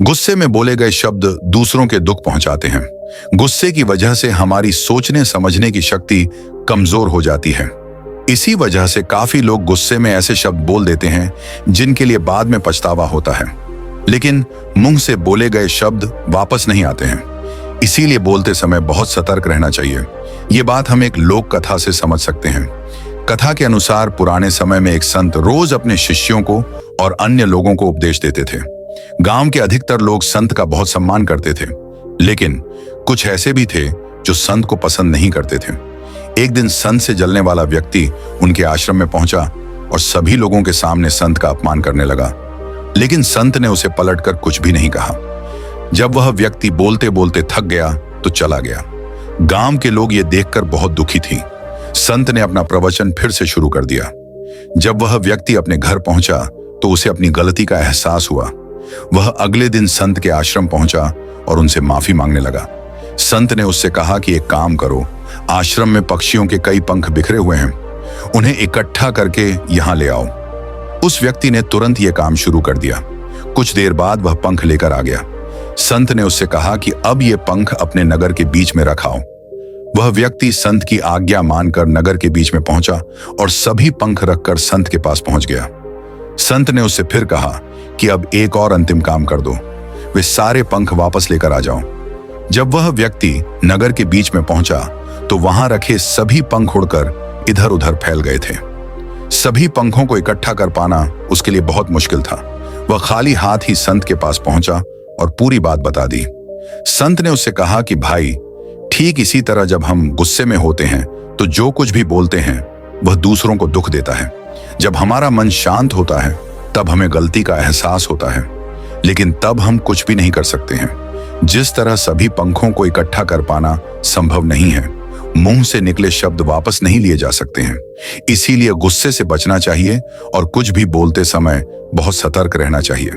गुस्से में बोले गए शब्द दूसरों के दुख पहुंचाते हैं। गुस्से की वजह से हमारी सोचने समझने की शक्ति कमजोर हो जाती है। इसी वजह से काफी लोग गुस्से में ऐसे शब्द बोल देते हैं जिनके लिए बाद में पछतावा होता है, लेकिन मुंह से बोले गए शब्द वापस नहीं आते हैं। इसीलिए बोलते समय बहुत सतर्क रहना चाहिए। ये बात हम एक लोक कथा से समझ सकते हैं। कथा के अनुसार पुराने समय में एक संत रोज अपने शिष्यों को और अन्य लोगों को उपदेश देते थे। गांव के अधिकतर लोग संत का बहुत सम्मान करते थे, लेकिन कुछ ऐसे भी थे जो संत को पसंद नहीं करते थे। एक दिन संत से जलने वाला व्यक्ति उनके आश्रम में पहुंचा और सभी लोगों के सामने संत का अपमान करने लगा, लेकिन संत ने उसे पलटकर कुछ भी नहीं कहा। जब वह व्यक्ति बोलते बोलते थक गया तो चला गया। गांव के लोग ये देखकर बहुत दुखी थी। संत ने अपना प्रवचन फिर से शुरू कर दिया। जब वह व्यक्ति अपने घर पहुंचा तो उसे अपनी गलती का एहसास हुआ। वह अगले दिन संत के आश्रम पहुंचा और उनसे माफी मांगने लगा। संत ने उससे कहा कि एक काम करो, आश्रम में पक्षियों के कई पंख बिखरे हुए हैं, उन्हें इकट्ठा करके यहां ले आओ। उस व्यक्ति ने तुरंत यह काम शुरू कर दिया। कुछ देर बाद वह पंख लेकर आ गया। संत ने उससे कहा कि अब ये पंख अपने नगर के बीच में रखाओ। वह व्यक्ति संत की आज्ञा मानकर नगर के बीच में पहुंचा और सभी पंख रखकर संत के पास पहुंच गया। संत ने उससे फिर कहा कि अब एक और अंतिम काम कर दो, वे सारे पंख वापस लेकर आ जाओ। जब वह व्यक्ति नगर के बीच में पहुंचा तो वहां रखे सभी पंख उड़कर इधर उधर फैल गए थे। सभी पंखों को इकट्ठा कर पाना उसके लिए बहुत मुश्किल था। वह खाली हाथ ही संत के पास पहुंचा और पूरी बात बता दी। संत ने उससे कहा कि भाई, ठीक इसी तरह जब हम गुस्से में होते हैं तो जो कुछ भी बोलते हैं वह दूसरों को दुख देता है। जब हमारा मन शांत होता है तब हमें गलती का एहसास होता है, लेकिन तब हम कुछ भी नहीं कर सकते हैं। जिस तरह सभी पंखों को इकट्ठा कर पाना संभव नहीं है, मुंह से निकले शब्द वापस नहीं लिए जा सकते हैं। इसीलिए गुस्से से बचना चाहिए और कुछ भी बोलते समय बहुत सतर्क रहना चाहिए।